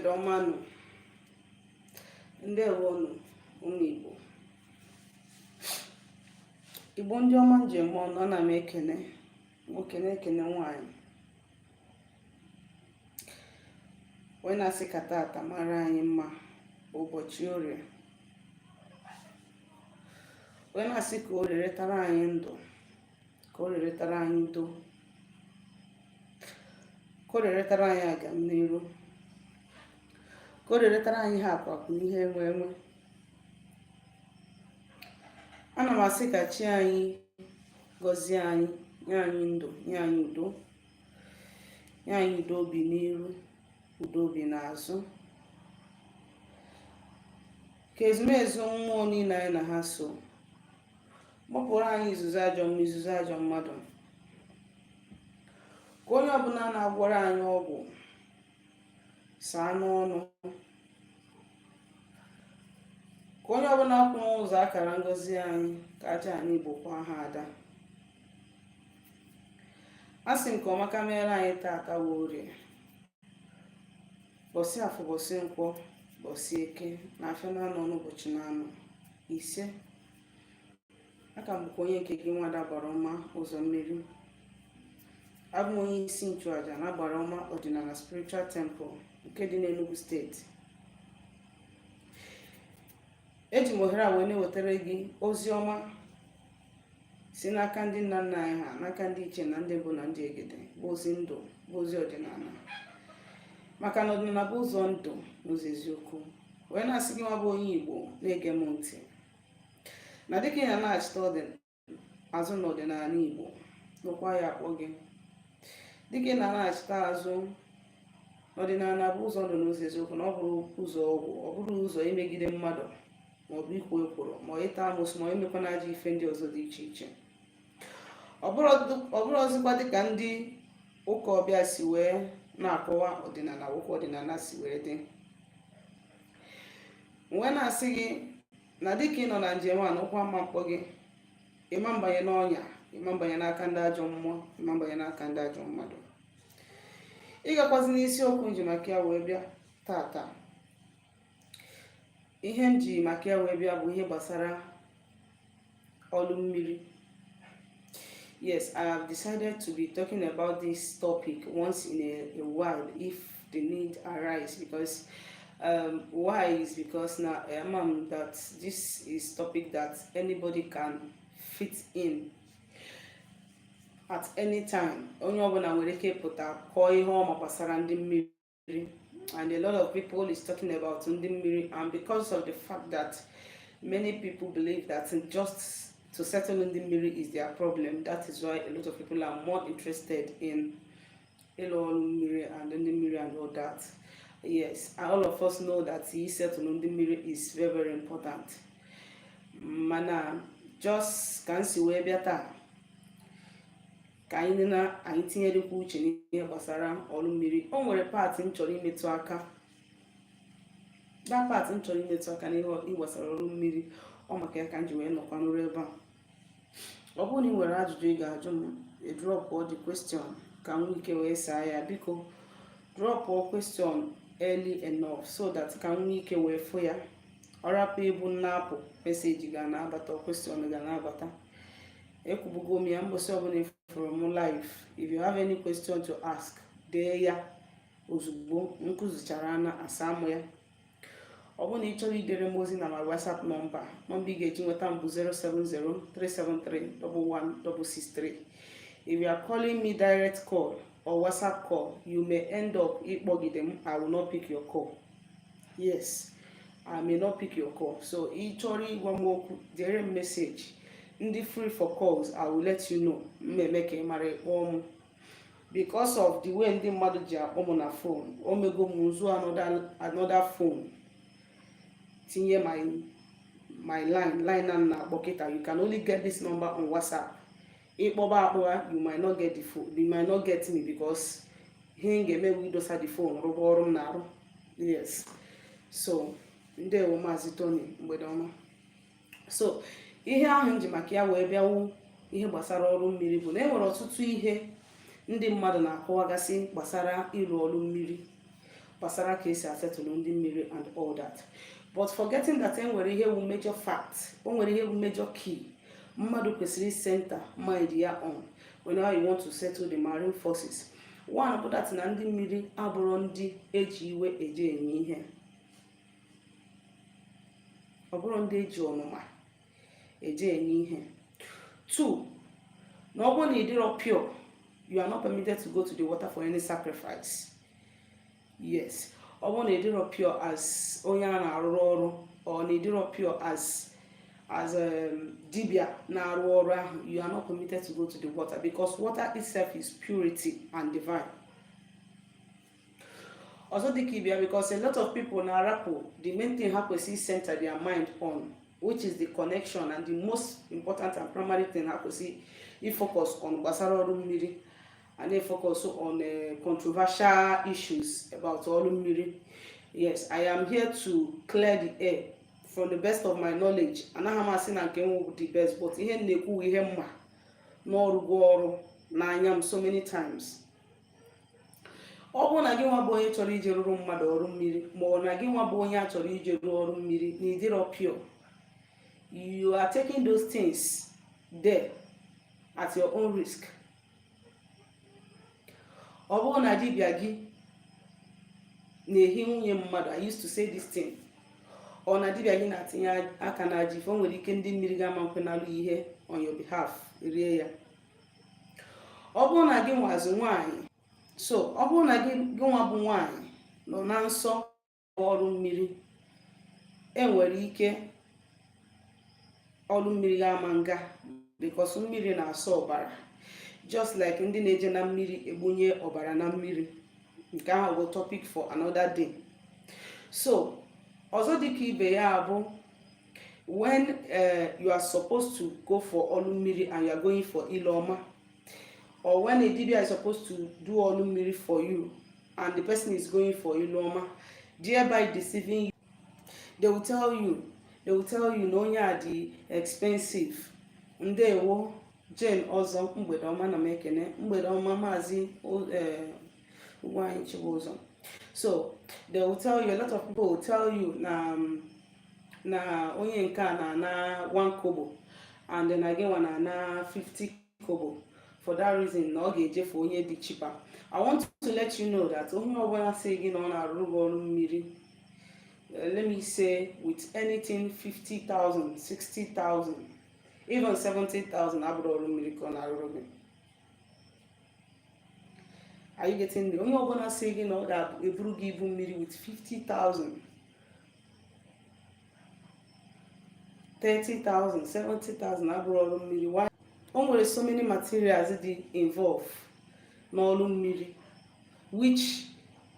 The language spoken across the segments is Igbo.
mgbede ọma nụ, ndewonu ụmụ Igbo ndị ọma njem ọnụ. Ana m ekene nwoke na-ekene nwaanyị wee na-asị ka tata mara anyị mma ụbọchị orie, wee na-asị ka o reretara anyị ndụ, ka o reretara anyị udo, ka o reretara anyị agam n'iru, ka o reretara anyị ha akwakwu ihe enwe enwe. Ana m asị ka chi anyị gọzie anyị, nye anyị ndụ, nye anyị udo, nye anyị udo obi n'iru, udo obi n'azụ, ka ezumezu mmụọ niile anyị na ha so gbapụrụ anyị izuzu ajọ mma, izuzu ajọ mmadụ, ka onye ọbụla na-agwọrọ anyị ọgwụ saa n'ọnụ, ka onye ọbụla kwụ n'ụzọ akara ngọzi anyị ka aja anyị bụkwa ha ada. A sị nke ọma ka mere anyị tata wee orie, bọsị afọ, bọsị nkwọ, bọsị eke na afọ na-anọ n'ụbọchị na-anọ ise. Aka m bụkwa onye nke gị nwada gbara ọma ụzọ mmiri. Abụ m onye isi nchụaja na gbara ọma ọdịnala spiritual temple nke dị n'Enugu steeti. Eji m ohere a wee na-ewetara gị ozi ọma si n'aka ndị nna nna anyị ha, n'aka ndị ichie na ndị mbụ na ndị egede, bụ ozi ndụ, bụ ozi ọdịnala, maka na ọdịnala bụ ụzọ ndụ n'ụzọ eziokwu. Wee na-asị gị nwa bụ onye Igbo na-ege m ntị na dịka ị na-achịta azụ n'ọdịnala Igbo, n'okwa ya akpọ gị dịka ị na-achịta azụ n'ọdịnala bụ ụzọ ndụ n'ụzọ eziokwu, na ọ bụrụ ụzọ ọgwụ, ọ bụrụ ụzọ imegide mmadụ, maọbụ ikwu ekworo, ma ịta amụsụ, ma imekwa na ajọ ife ndị ọzọ dị iche iche. Ọ bụrụ ọzọkwa dịka ndị ụka ọbịa si wee na-akọwa ọdịnala, ụka ọdịnala si wee dị. Wee na-asị gị na dịka ị nọ na njem a, n'ụkwa mma mkpọ gị, ịma mbanye n'ọnya, ịma mbanye n'aka ndị ajọ mmụọ, ịma mbanye n'aka ndị ajọ mmadụ. Ịgakwazi n'isiokwu nji maka ya wee bịa tata. Ihe nji maka ya wee bịa bụ ihe gbasara Olummiri. Yes, I have decided to be talking about this topic once in a while if the need arises, because why is because now that this is topic that anybody can fit in at any time. Onye ọbụla nwere ike pụta kọọ ihe ọma gbasara ndị mmiri, and a lot of people is talking about ndị mmiri, and because of the fact that many people believe that just to settle ndị mmiri is their problem, that is why a lot of people are more interested in Olummiri and ndị mmiri and all that. Yes, all of us know that settle ndị mmiri is very very important. Mana just ka nsi wee bịa taa ka anyị tinyerikwa uche n'ihe gbasara Olummiri. O nwere paatị m chọrọ imetụ aka, that paatị m chọrọ imetụ aka n'ihe gbasara Olummiri. Ọ maka ya ka m ji wee nọkwa n'ụrụ ebe a. Ọ bụrụ na ị nwere ajụjụ ị ga-ajụ m, drop the question ka m nwee ike wee saa ya. Biko drop question early enough so that ka m nwee ike wee fụ ya. Ọ rapụ ịbụ na-apụ meseji ga na-abata, question ga na-abata. Ekwubugo m ya mbosi ọbụla from live. If you have any question to ask, dee ya ozugbo nkụzichara na asamụ ya. Ọ bụrụ na ị chọrọ idere m ozi na my WhatsApp nọmba ị ga-eji nweta m bụ 070-373-11663. If you are calling me direct call or WhatsApp call, you may end up ịkpọgide m. I will not pick your call. Yes, I may not pick your call. So ị chọrọ ịgwa m okwu, dere m message. Ndị free for calls, I will let you know. Mmemme ka ị mara ịkpọ m. Because of the way ndị mmadụ ji akpọ m na phone, o mego m nzu another phone tinye my line na akpọ kịta. You can only get this number on WhatsApp. Ịkpọba akpọwa, you might not get the phone, you might not get me, because ihe m ga-eme we dosa the phone rụba ọrụ m na-arụ. Yes, so ndewo Maazị Tony, mgbede ọma. So ihe ahụ nji maka ya wee bịawu ihe gbasara Olummiri bụ na enwere ọtụtụ ihe ndị mmadụ na-akọwagasị gbasara ịrụ Olummiri. gbasara ka esi asetụlụ ndị mmiri and all that. But forgetting that enwere ihe wu major fact, o nwere ihe wu major key mmadụ kwesịrị center mind ya on whenever you want to settle the marine forces. One bụ that na ndị mmiri abụrụ ndị eji iwe eje enye ihe, ọ bụrụ ndị eji ọnụma eje enye ihe. Two, na ọ bụrụ na ịdịrọ pure, you are not permitted to go to the water for any sacrifice. Yes, ọ bụrụ na ịdịrọ pure as onye a na-arụrụ ọrụ, or na ịdịrọ pure as dibia na-arụ ọrụ ahụ, you are not permitted to go to the water, because water itself is purity and divine. Also dịka ibia, because a lot of people na-arapụ the main thing ha kwesịrị center their mind on, which is the connection, and the most important and primary thing ha kwesịrị focus on gbasara ọrụ mmiri, and they focus on controversial issues about Olummiri. Yes, I am here to clear the air from the best of my knowledge. Anaghị m asị na nke m the best, but ihe na-ekwu ihe mma n'ọrụgo ọrụ n'anya m so many times. Ọ bụrụ na gị nwa bụ onye chọrọ ije rụrụ mmadụ ọrụ mmiri, ma ọ na gị nwa bụ onye a chọrọ ije rụọ ọrụ mmiri na ịdịrọ pure, you are taking those things there at your own risk. Ọ bụrụ na dibịa gị na-ehi nwunye mmadụ, I used to say this thing, ọ na dibịa gị na-atinye aka na ji, o nwere ike ndị mmiri ga-ama nkwenalụ ihe on your behalf, rie ya. Ọ bụrụ na gị nwazụ nwaanyị, so ọ bụrụ na gị nwa bụ nwaanyị nọ na nsọ ọrụ mmiri, enwere ike ọrụ mmiri ga-ama nga, because mmiri na-asọ ọbara, just like ndị na-eje na mmiri egbunye ọbara na mmiri. Nke ahụ bụ topic for another day. So ọzọ dịka ibe ya bụ, when you are supposed to go for Olummiri and you are going for Iloma, or when a dibia is supposed to do Olummiri for you and the person is going for Iloma, thereby deceiving you, they will tell you na onye a dị expensive. Ndewo Jane ọzọ, mgbede ọma na m ekene, mgbede ọma maazị Ugwuanyi Chibuzo. So they will tell you, a lot of people will tell you na onye nke a na 1 kobo, and then again one na 50 kobo. For that reason, na ọ ga-eje for onye dị cheaper. I want to let you know that onye ọbụla sị gị na ọ na-arụ ọrụ mmiri, let me say with anything 50,000, 60,000, even 70,000 abụrụ ọrụ mmiri ka ọ na-arụrụ gị. Are you getting the only one saying no that eburu gị ibu mmiri with 50,000, 30,000, 70,000 abụrụ ọrụ mmiri? Why? There are so many materials involved n'ọrụ mmiri, which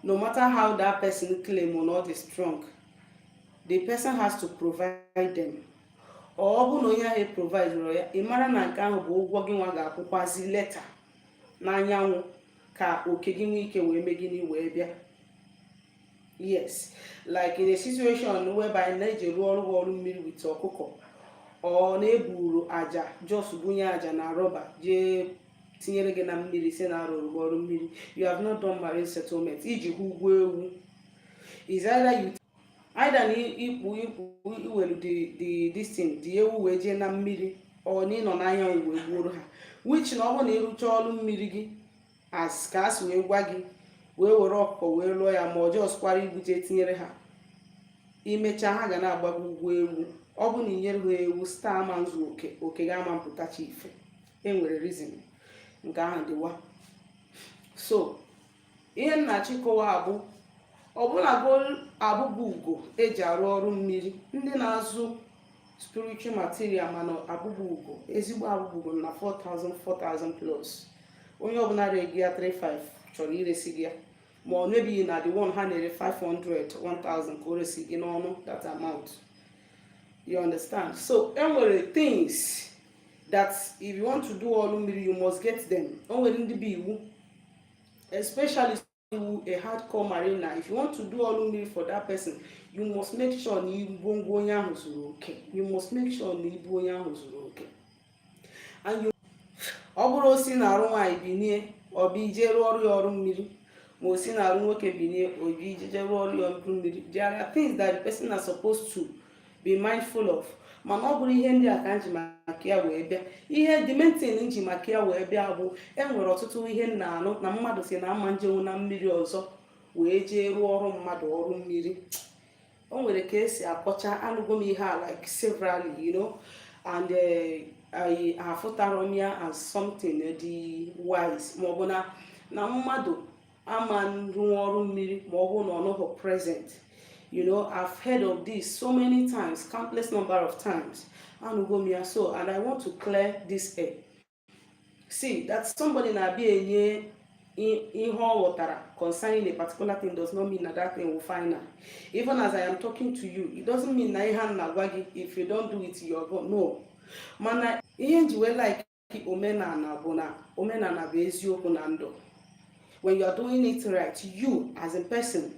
no matter how that person claim or not is strong, the person has to provide them. Ọ bụ na onye ahụ provide ya, ị mara na nke ahụ bụ ụgwọ gị nwa ga-akwụkwazi leta n'anyanwụ ka oke gị nwee ike wee mee gịnị wee bịa. Yes, like in a situation whereby na-eji rụọ ọrụ mmiri with ọkụkọ, ọ na-eburu aja, just bunye aja na rọba jee tinyere gị na mmiri si na arụrụ ọrụ mmiri, you have not done marine settlement. Iji hụ ụgwọ ewu is either na ikpu iwelu this thing dị ewu wee jee na mmiri, ọ na ịnọ n'anyanwụ wee gbuoro ha, which na ọ bụ na ịrụcha ọrụ mmiri gị as ka asị wee gwa gị wee were ọkụkọ wee lụọ ya, ma ọ jọs kwara ibuje tinyere ha, imecha ha ga na-agba gị ụgwọ ewu. Ọ bụ na inyere ha ewu star ma nzu oke ga-ama mpụtacha ife, enwere reason nke ahụ dịwa. So ihe nna-achịkọwa bụ, ọbụla bụ abụbụ ugo eji arụ ọrụ mmiri, ndị na-azụ spiritual material mana abụbụ ugo, ezigbo abụbụ ugo na 4,000 plus. Onye ọbụla regi ya 35 chọrọ iresi gị ya, ma ọ nebighị na the one ha na-ere 500, 1,000 ka o resi gị n'ọnụ that amount. You understand? So enwere things that if you want to do Olummiri, you must get them. Onwere ndị bụ iwu, especially a hardcore mariner. If you want to do Olummiri for that person, you must make sure na ibu onye ahụ zuru oke. You must make sure na ibu onye ahụ zuru oke. And you ọ bụrụ osi na arụ nwaanyị binie ọ bụ ije rụọ ọrụ mmiri, ma o si na arụ nwoke binye obi ije rụọ ọrụ ya ọrụ mmiri. There are things that the person are supposed to be mindful of. mana ọ bụrụ ihe ndị a ka m ji maka ya wee bịa. Ihe dimentin ji maka ya wee bịa bụ enwere ọtụtụ ihe m na-anụ na mmadụ si na ama njenwu na mmiri ọzọ wee jee rụọ ọrụ mmadụ ọrụ mmiri. O nwere ka esi akọcha, anụgo m ihe a like severally, and afụtara m ya as something dị wise, maọbụ na mmadụ ama rụọ ọrụ mmiri ma ọ bụ na ọ nọghị present. I've heard of this so many times, countless number of times. Anụgo m ya, so and I want to clear this air. See, that somebody na-abịa enye ihe ọ ghọtara concerning a particular thing does not mean that thing will final. Even as I am talking to you, it doesn't mean na ihe a na-agwa gị, if you don't do it, you're gone. No. Mana ihe nji wee like omenala bụ na omenala bụ eziokwu na ndụ. When you are doing it right, you as a person,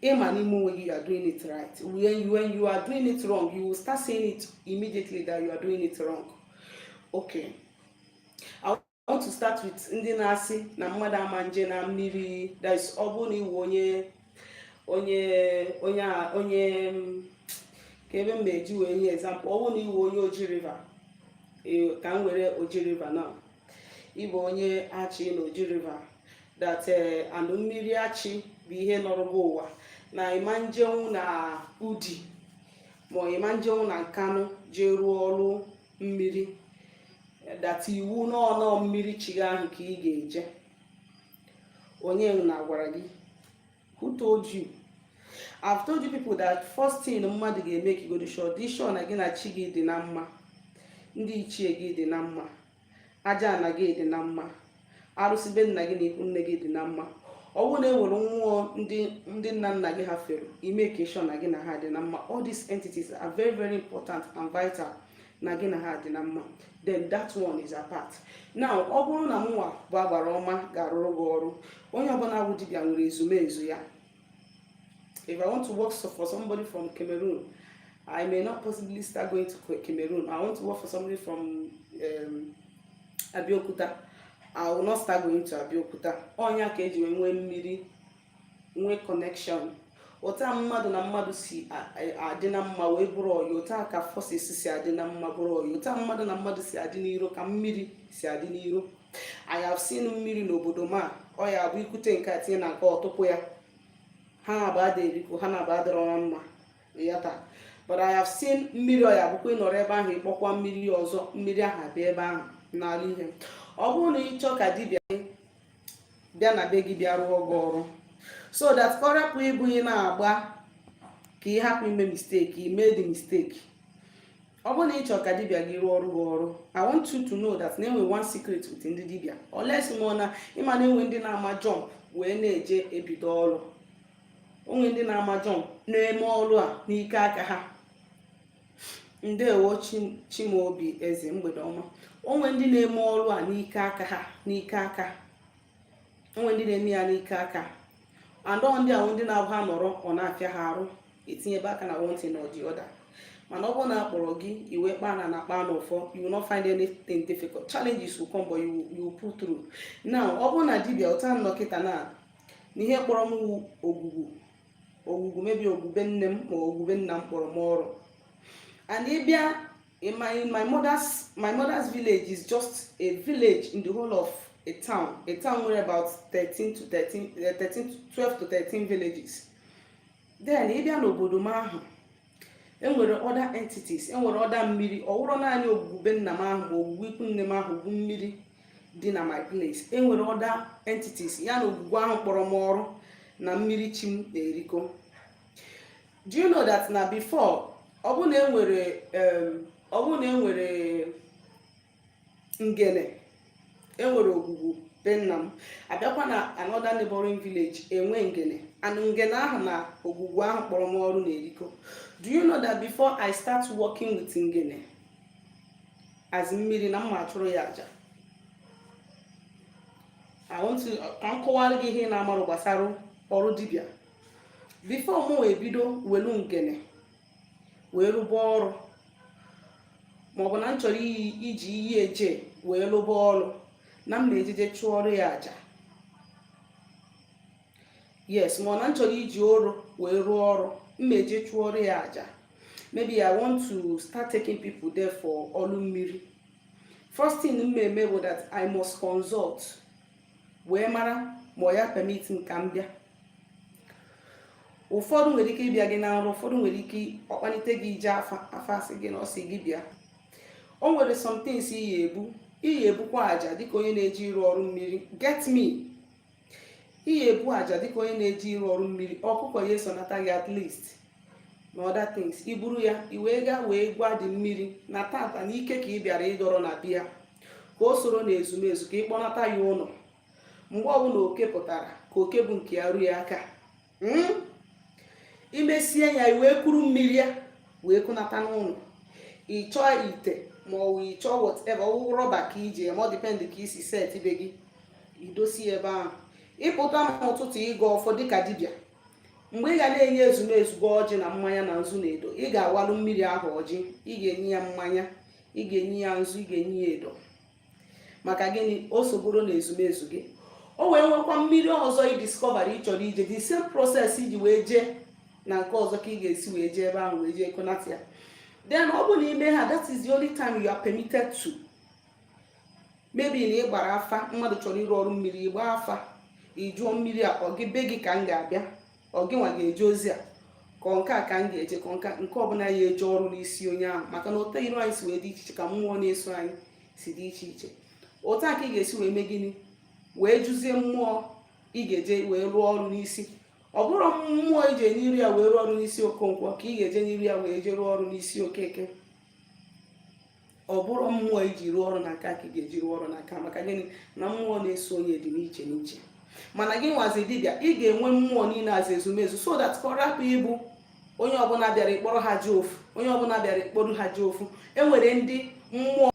when you are doing it right. When you are doing it wrong, you will start saying it immediately that you are doing it wrong. Okay. I want to start with ndị na-asị na mmadụ ama nje na mmiri. That is, ọ bụrụ na iwu onye ka ebe m na-eji wee nye example. Ọ bụrụ na iwu onye Oji River, ka m were Oji River now. Ịbụ onye achị na Oji River, that and mmiri achị bụ ihe nọrọgo ụwa, na ịma njenwu na Udi ma ịma njenwu na Nkanụ jee rụọ ọrụ mmiri, that iwu n'ọnọ mmiri chiga ahụ ka ị ga-eje. Onye na-agwara gị? Who told you? I've told you people that first thing mmadụ ga-eme ka igodo sure dị sure na gị na chi gị dị na mma, ndị ichie gị dị na mma, aja na gị dị na mma, arụsị be nna gị na ikwu nne gị dị na mma. Ọ bụrụ na enwere mmụọ ndị nna nna gị ha fere, ime ka sure na gị na ha dị na mma. All these entities are very very important and vital na gị na ha dị na mma. Then that one is apart. Now, ọ bụrụ na mụnwa bụ agbara ọma ga-arụrụ gị ọrụ, onye ọbụla bụ dibịa nwere ezumezu ya. If I want to work for somebody from Cameroon, I may not possibly start going to Cameroon. I want to work for somebody from Abeokuta, I will not start going to Abeokuta. Onya ka eji nwee mmiri, nwee connection. Ota mmadụ na mmadụ si adị na mma wee bụrụ ọyị, ota ka forces si adị na mma bụrụ ọyị, ota mmadụ na mmadụ si adị n'iro ka mmiri si adị n'iro. I have seen mmiri n'obodo ma ọ ya bụ ikute nke a tinye na nke ọtụpụ ya, ha na-aba ada eriko, ha na-aba adịrọ ọma mma yata. But I have seen mmiri ọ ya bụkwa ịnọrọ ebe ahụ ịkpọkwa mmiri ọzọ, mmiri ahụ abịa ebe ahụ n'ala ihe. Ọ bụrụ na ịchọ ka dibịa bịa na be gị bịa rụọ gị ọrụ, so that kọrapụ ịbụ ị na-agba ka ị hapụ ime mistake, ị mee the mistake. Ọ bụrụ na ịchọ ka dibịa gị rụọ ọrụ gị ọrụ, I want you to know that na-enwe one secret with ndị dibịa. Unless mụ na ịma na-enwe ndị na-ama jump wee na-eje ebido ọrụ. Onwe ndị na-ama jump na-eme ọrụ a n'ike aka ha. Ndewo Chimaobi Eze, mgbede ọma. Onwe ndị na-eme ọrụ a n'ike aka ha, n'ike aka. Onwe ndị na-eme ya n'ike aka. And all ndị ahụ ndị na-abụ ha nọrọ ọ na-afịa ha arụ, etinyebe aka na one thing or the other. Mana ọ bụrụ na akpọrọ gị iwe kpaa na akpa n'ụfọ, you will not find anything difficult. Challenges will come, but you will pull through. Now, ọ bụrụ na dibịa ụta nnọkịta na n'ihe kpọrọ m ogwugwu mebi ogwube nne m ma ogwube nna m kpọrọ m ọrụ. And ịbịa in my mother's village is just a village in the whole of a town where about 12 to 13 villages. Then ịbịa n'obodo m ahụ, enwere other entities, enwere other mmiri. Ọ wụrụ naanị ogwugwe nna m ahụ ma ogwugwe ikwu nne m ahụ bụ mmiri dị na my place. Enwere other entities ya na ogwugwe ahụ kpọrọ m ọrụ na mmiri chi m na-eriko. Do you know that na before ọ bụ na enwere ngene, enwere ogwugwu be nna m, abịakwa na another neighboring village enwe ngene, and ngene ahụ na ogwugwu ahụ kpọrọ m ọrụ na-eriko. Do you know that before I start working with ngene as mmiri na mma achụrụ ya aja, I want to nkọwara gị ihe na-amarụ gbasara ọrụ dibịa. Before m ebido welu ngene wee rụba ọrụ, maọbụ na m chọrọ iji iyi eje wee rụba ọrụ, na m na-ejeje chụọ ọrụ ya aja. yes, ma ọ na nchọrọ iji ọrụ wee rụọ ọrụ, mmeje chụọrọ ya aja. Maybe I want to start taking people there for Olummiri. First thing mmemme bụ that I must consult wee mara ma ọ ya permit m ka m bịa. Ụfọdụ nwere ike ịbịa gị na nrọ, ụfọdụ nwere ike ọkpanite gị ije afa asị gị na ọ sị gị bịa. O nwere some things iyi ebukwa aja dịka onye na-eji ịrụ ọrụ mmiri. Get me? Iyi ebu aja dịka onye na-eji ịrụ ọrụ mmiri. Ọkụkọ ya esonata gị at least na other things. Iburu ya iwee gaa wee gwa dị mmiri na tata na ike ka ị bịara ịdọrọ na bịa, ka o soro na ezumezu ka ị kpọnata ya ụlọ. Mgbe ọbụla oke pụtara ka oke bụ nke ya ruo aka, imesie ya iwee kuru mmiri ya wee kụnata n'ụlọ. Ị chọọ ite ma ọ wụ ị chọọ whatever, ọ wụ rọba ka iji ma ọ depend ka isi set ibe gị, idosi ebe ahụ. Ịpụta n'ụtụtụ ịga ọfọ dịka dibịa, mgbe ị ga na-enye ezumezu gị ọjị na mmanya na nzu na edo, ị ga-awalụ mmiri ahụ ọjị, ị ga-enye ya mmanya, ị ga-enye ya nzu, ị ga-enye ya edo. Maka gịnị? O soboro na ezumezu gị. O wee nwekwa mmiri ọzọ ị discover ị chọrọ ije, the same process iji wee jee na nke ọzọ ka ị ga-esi wee jee ebe ahụ wee jee konata ya. Then ọ bụ na ime ha, that is the only time you are permitted to. Maybe na ị gbara afa, mmadụ chọrọ ịrụ ọrụ mmiri, ị gbaa afa, ị jụọ mmiri a ọ gị be gị ka m ga-abịa, ọ gị nwa ga-eje ozi a, ka nke a ka m ga-eje, ka nke ọbụla ya eje ọrụ n'isi onye ahụ. Maka na ụtọ iru anyị si wee dị iche iche, ka mmụọ na-eso anyị si dị iche iche. Ụtọ a ka ị ga-esi wee mee gịnị? Wee jụzie mmụọ ị ga-eje wee rụọ ọrụ n'isi. Ọ bụrụ mmụọ ije n'iru ya wee rụọ ọrụ n'isi Okonkwo ka ị ga-eje n'iru ya wee je rụọ ọrụ n'isi Okeke. Ọ bụrụ mmụọ iji rụọ ọrụ n'aka ka ị ga-eji rụọ ọrụ n'aka. Maka gịnị? Na mmụọ na-eso onye dị n'iche n'iche. Mana gị nwazi dibịa, ị ga-enwe mmụọ niile aza ezumezu, so that ka ọ rapụ ịbụ onye ọbụla bịara ịkpọrọ ha ji ofu, onye ọbụla bịara ịkpọrọ ha ji ofu. Enwere ndị mmụọ